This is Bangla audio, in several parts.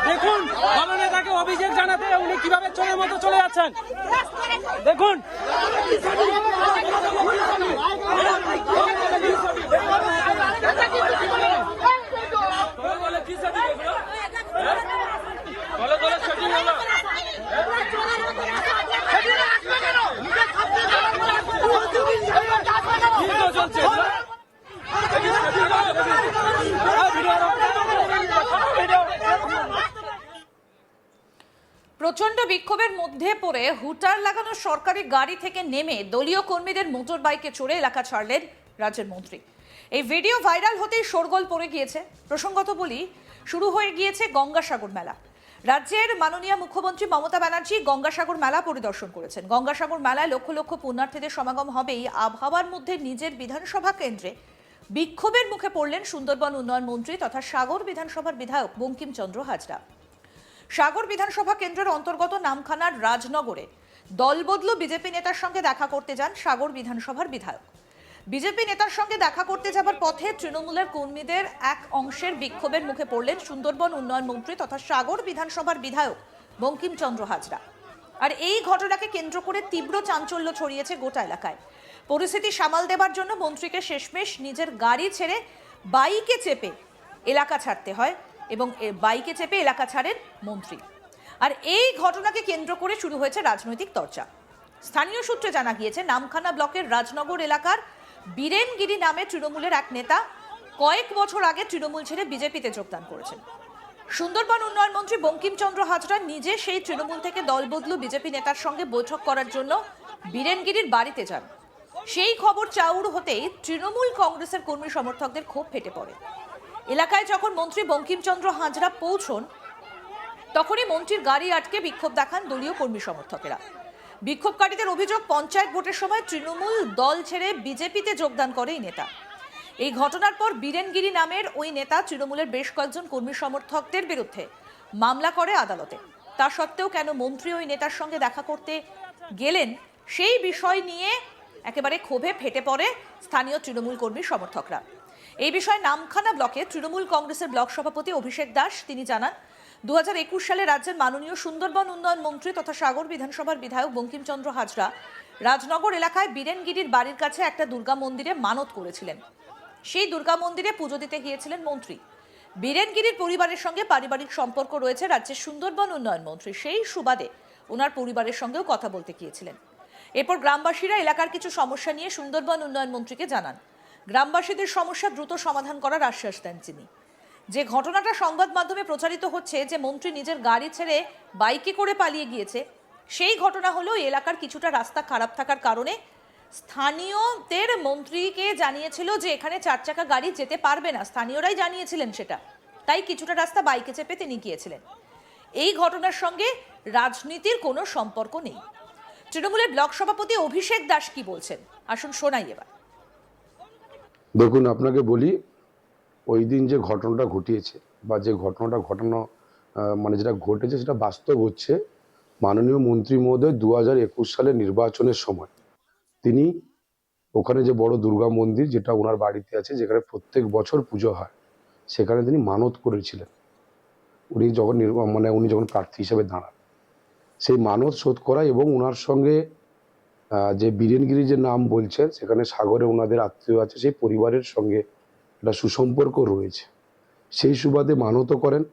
দেখুন দলনেতাকে অভিযোগ জানাতে উনি কিভাবে চোরের মতো চলে যাচ্ছেন দেখুন। প্রচন্ড বিক্ষোভের মধ্যে পড়ে হুটার লাগানো সরকারি গাড়ি থেকে নেমে দলীয় কর্মীদের মোটর বাইকে চড়ে এলাকা ছাড়লেন রাজ্যের মন্ত্রী। এই ভিডিও ভাইরাল হতেই শোরগোল পড়ে গিয়েছে। প্রসঙ্গত বলি, শুরু হয়ে গিয়েছে গঙ্গাসাগর মেলা। রাজ্যের মাননীয় মুখ্যমন্ত্রী মমতা ব্যানার্জি গঙ্গাসাগর মেলা পরিদর্শন করেছেন। গঙ্গাসাগর মেলায় লক্ষ লক্ষ পুণ্যার্থীদের সমাগম হবেই আবহাওয়ার মধ্যে নিজের বিধানসভা কেন্দ্রে বিক্ষোভের মুখে পড়লেন সুন্দরবন উন্নয়ন মন্ত্রী তথা সাগর বিধানসভার বিধায়ক বঙ্কিমচন্দ্র হাজরা। সাগর বিধানসভা কেন্দ্রের অন্তর্গত নামখানার রাজনগরে দলবদলু বিজেপি নেতার সঙ্গে দেখা করতে যান সাগর বিধানসভার বিধায়ক। বিজেপি নেতার সঙ্গে দেখা করতে যাবার পথে তৃণমূলের কর্মীদের এক অংশের বিক্ষোভের মুখে পড়লেন সুন্দরবন উন্নয়ন মন্ত্রী তথা সাগর বিধানসভার বিধায়ক বঙ্কিমচন্দ্র হাজরা। আর এই ঘটনাকে কেন্দ্র করে তীব্র চাঞ্চল্য ছড়িয়েছে গোটা এলাকায়। পরিস্থিতি সামাল দেবার জন্য মন্ত্রীকে শেষমেশ নিজের গাড়ি ছেড়ে বাইকে চেপে এলাকা ছাড়তে হয় এবং বাইকে চেপে এলাকা ছাড়েন মন্ত্রী। আর এই ঘটনাকে কেন্দ্র করে শুরু হয়েছে রাজনৈতিক চর্চা। স্থানীয় সূত্রে জানা গিয়েছে, নামখানা ব্লকের রাজনগর এলাকার বীরেনগিরি নামে তৃণমূলের এক নেতা কয়েক বছর আগে তৃণমূল ছেড়ে বিজেপিতে যোগদান করেছেন। সুন্দরবন উন্নয়ন মন্ত্রী বঙ্কিমচন্দ্র হাজরা নিজে সেই তৃণমূল থেকে দলবদলু বিজেপি নেতার সঙ্গে বৈঠক করার জন্য বীরেনগিরির বাড়িতে যান। সেই খবর চাউর হতেই তৃণমূল কংগ্রেসের কর্মী সমর্থকদের ক্ষোভ ফেটে পড়ে। এলাকায় যখন মন্ত্রী বঙ্কিমচন্দ্র হাজরা পৌঁছন তখনই মন্ত্রীর গাড়ি আটকে বিক্ষোভ দেখান দলীয় কর্মী সমর্থকেরা। বিক্ষোভকারীদের অভিযোগ, পঞ্চায়েত ভোটের সময় তৃণমূল দল ছেড়ে বিজেপিতে যোগদান করে এই নেতা। এই ঘটনার পর বীরেনগিরি নামের ওই নেতা তৃণমূলের বেশ কয়েকজন কর্মী সমর্থকদের বিরুদ্ধে মামলা করে আদালতে। তা সত্ত্বেও কেন মন্ত্রী ওই নেতার সঙ্গে দেখা করতে গেলেন সেই বিষয় নিয়ে একেবারে ক্ষোভে ফেটে পড়ে স্থানীয় তৃণমূল কর্মী সমর্থকরা। এই বিষয়ে নামখানা ব্লকে তৃণমূল কংগ্রেসের ব্লক সভাপতি অভিষেক দাস তিনি জানান, 2021 সালে রাজ্যের মাননীয় সুন্দরবন উন্নয়ন মন্ত্রী তথা সাগর বিধানসভার বিধায়ক বঙ্কিমচন্দ্র হাজরা রাজনগর এলাকায় বীরেনগিরির বাড়ির কাছে একটা দুর্গা মন্দিরে মানত করেছিলেন। সেই দুর্গা মন্দিরে পুজো দিতে গিয়েছিলেন মন্ত্রী। বীরেনগিরির পরিবারের সঙ্গে পারিবারিক সম্পর্ক রয়েছে রাজ্যের সুন্দরবন উন্নয়ন মন্ত্রী, সেই সুবাদে ওনার পরিবারের সঙ্গেও কথা বলতে গিয়েছিলেন। এরপর গ্রামবাসীরা এলাকার কিছু সমস্যা নিয়ে সুন্দরবন উন্নয়ন মন্ত্রীকে জানান। গ্রামবাসীদের সমস্যা দ্রুত সমাধান করার আশ্বাস দেন তিনি। যে ঘটনাটা সংবাদ মাধ্যমে প্রচারিত হচ্ছে যে মন্ত্রী নিজের গাড়ি ছেড়ে বাইকে করে পালিয়ে গিয়েছে, সেই ঘটনা হলো এলাকার কিছুটা রাস্তা খারাপ থাকার কারণে স্থানীয়দের মন্ত্রীকে জানিয়েছিল যে এখানে 4 চাকা গাড়ি যেতে পারবে না, স্থানীয়রাই জানিয়েছিলেন সেটা, তাই কিছুটা রাস্তা বাইকে চেপে তিনি গিয়েছিলেন। এই ঘটনার সঙ্গে রাজনীতির কোনো সম্পর্ক নেই। তৃণমূলের ব্লক সভাপতি অভিষেক দাস কি বলছেন আসুন শোনাই এবার। দেখুন, আপনাকে বলি, ওই দিন যে ঘটনাটা ঘটিয়েছে বা যে ঘটনাটা ঘটানো মানে যেটা ঘটেছে সেটা বাস্তব হচ্ছে মাননীয় মন্ত্রী মহোদয় 2021 সালের নির্বাচনের সময় তিনি ওখানে যে বড় দুর্গা মন্দির যেটা ওনার বাড়িতে আছে, যেখানে প্রত্যেক বছর পুজো হয়, সেখানে তিনি মানত করেছিলেন। উনি যখন প্রার্থী হিসেবে দাঁড়ান, সেই মানত শোধ করা এবং ওনার সঙ্গে যে বীরেনগিরি যে নাম বলছেন সেখানে সাগরে ওনাদের আত্মীয় আছে, সেই পরিবারের সঙ্গে একটা সুসম্পর্ক রয়েছে। সেই সুবাদে মানতও করেন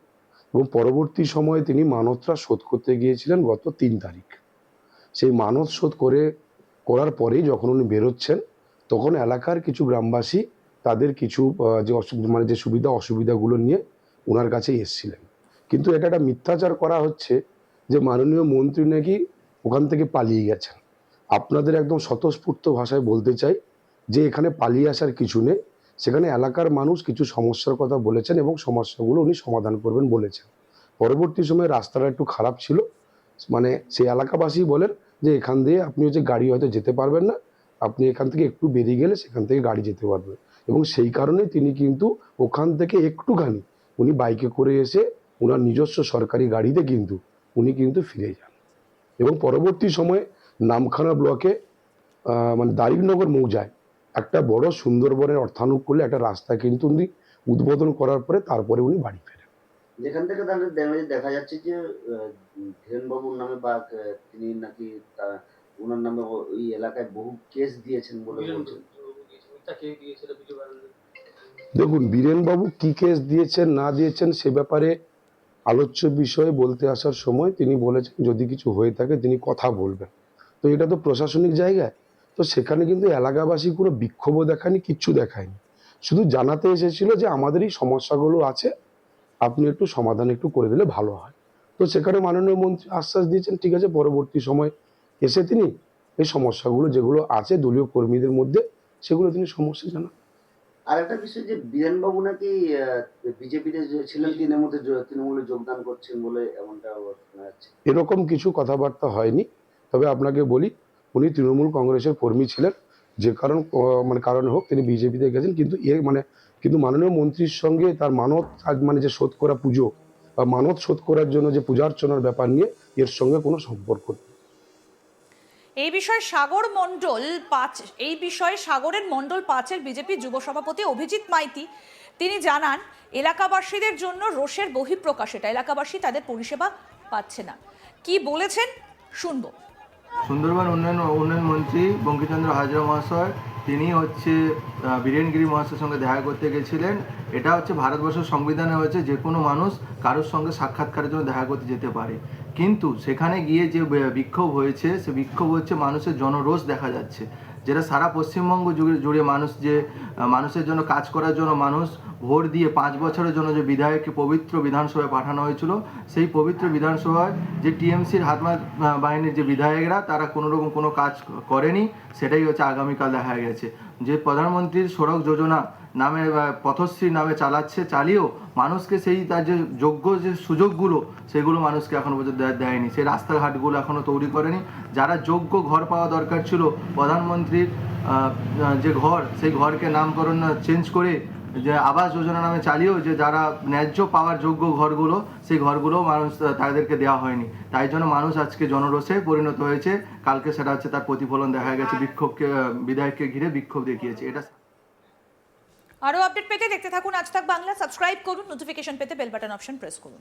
এবং পরবর্তী সময়ে তিনি মানতটা শোধ করতে গিয়েছিলেন গত 3 তারিখ। সেই মানত শোধ করার পরেই যখন উনি বেরোচ্ছেন তখন এলাকার কিছু গ্রামবাসী তাদের কিছু যে সুবিধা অসুবিধাগুলো নিয়ে ওনার কাছে এসেছিলেন। কিন্তু এটা একটা মিথ্যাচার করা হচ্ছে যে মাননীয় মন্ত্রী নাকি ওখান থেকে পালিয়ে গেছেন। আপনাদের একদম স্বতঃস্ফূর্ত ভাষায় বলতে চাই যে এখানে পালিয়ে আসার কিছু নেই। সেখানে এলাকার মানুষ কিছু সমস্যার কথা বলেছেন এবং সমস্যাগুলো উনি সমাধান করবেন বলেছেন। পরবর্তী সময়ে রাস্তাটা একটু খারাপ ছিল, মানে সেই এলাকাবাসী বলেন যে এখান দিয়ে আপনি হচ্ছে গাড়ি হয়তো যেতে পারবেন না, আপনি এখান থেকে একটু বেরিয়ে গেলে সেখান থেকে গাড়ি যেতে পারবে। এবং সেই কারণে তিনি কিন্তু ওখান থেকে একটুখানি উনি বাইকে করে এসে ওনার নিজস্ব সরকারি গাড়িতে কিন্তু উনি কিন্তু ফিরে যান। এবং পরবর্তী সময়ে নামখানা ব্লকে মানে দারিকনগর মৌজায় একটা বড় সুন্দরবনের অর্থানুকূলে একটা রাস্তা কিন্তু উনি উদ্বোধন করার পরে তারপরে উনি বাড়ি ফেরেন। যেখান থেকে তাহলে দেখা যাচ্ছে যে ধীরেনবাবুর নামে বা তিনি নাকি ওনার নামে ওই এলাকায় বহু কেস দিয়েছেন বলে বলছেন। দেখুন, বীরেনবাবু কি কেস দিয়েছেন না দিয়েছেন সে ব্যাপারে আলোচ্য বিষয়ে বলতে আসার সময় তিনি বলেছেন যদি কিছু হয়ে থাকে তিনি কথা বলবেন। তো এটা তো প্রশাসনিক জায়গায়, তো সেখানে কিন্তু এলাকাবাসী কোনো বিক্ষোভও দেখায়নি, কিচ্ছু দেখায়নি, শুধু জানাতে এসেছিল যে আমাদের এই সমস্যাগুলো আছে, আপনি একটু সমাধান একটু করে দিলে ভালো হয়। তো সেখানে মাননীয় মন্ত্রী আশ্বাস দিয়েছেন ঠিক আছে, পরবর্তী সময় এসে তিনি এই সমস্যাগুলো যেগুলো আছে দলীয় কর্মীদের মধ্যে সেগুলো তিনি সমস্যা জানান। আর একটা বিষয় যে বীরেনবাবু নাকি বিজেপিতে ছিলেন, তৃণমূলে যোগদান করছেন বলে এমনটা শোনা যাচ্ছে। এরকম কিছু কথাবার্তা হয়নি, তবে আপনাকে বলি উনি তৃণমূল কংগ্রেসের কর্মী ছিলেন, যে কারণে হোক তিনি বিজেপিতে গেছেন, কিন্তু কিন্তু মাননীয় মন্ত্রীর সঙ্গে তার মানত মানে যে শোধ করা পুজো বা মানত শোধ করার জন্য যে পূজার্চনার ব্যাপার নিয়ে এর সঙ্গে কোনো সম্পর্ক নেই। এই বিষয়ে সাগরের মণ্ডল 5-এর বিজেপি যুব সভাপতি অভিজিৎ মাইতি তিনি জানান এলাকাবাসীদের জন্য রোষের বহিঃপ্রকাশ, এটা এলাকাবাসী তাদের পরিষেবা পাচ্ছে না। কি বলেছেন শুনবো। সুন্দরবন উন্নয়ন মন্ত্রী বঙ্কিমচন্দ্র হাজরা মহাশয় তিনি হচ্ছে বীরেনগিরি মহাশয়ের সঙ্গে দেখা করতে গেছিলেন। এটা হচ্ছে ভারতবর্ষের সংবিধানে হয়েছে যে কোনো মানুষ কারোর সঙ্গে সাক্ষাৎকারের জন্য দেখা করতে যেতে পারে, কিন্তু সেখানে গিয়ে যে বিক্ষোভ হয়েছে সে বিক্ষোভ হচ্ছে মানুষের জনরোষ দেখা যাচ্ছে, যেটা সারা পশ্চিমবঙ্গ জুড়ে মানুষের জন্য কাজ করার জন্য মানুষ ভোট দিয়ে 5 বছরের জন্য যে বিধায়ককে পবিত্র বিধানসভায় পাঠানো হয়েছিল, সেই পবিত্র বিধানসভায় যে টিএমসির হাতমা বাহিনীর যে বিধায়করা তারা কোনোরকম কোনো কাজ করেনি, সেটাই হচ্ছে আগামীকাল দেখা গেছে। যে প্রধানমন্ত্রীর সড়ক যোজনা নামে পথশ্রী নামে চালিয়েও মানুষকে তার যে যোগ্য যে সুযোগগুলো সেগুলো মানুষকে এখনো পর্যন্ত দেয়নি, সেই রাস্তাঘাটগুলো এখনো তৈরি করেনি। যারা যোগ্য ঘর পাওয়া দরকার ছিল, প্রধানমন্ত্রীর যে ঘর সেই ঘরকে নামকরণ চেঞ্জ করে যে আবাস যোজনা নামে চালিয়েও যে যারা ন্যায্য পাওয়ার যোগ্য ঘরগুলো সেই ঘরগুলো মানুষ তাদেরকে দেওয়া হয়নি। তাই জন্য মানুষ আজকে জনরোষে পরিণত হয়েছে। কালকে সেটা হচ্ছে তার প্রতিফলন দেখা গেছে, বিধায়ককে ঘিরে বিক্ষোভ দেখিয়েছে। এটা আরো আপডেট পেতে দেখতে থাকুন আজ তাক বাংলা, সাবস্ক্রাইব করুন, নোটিফিকেশন পেতে বেল বাটন অপশন প্রেস করুন।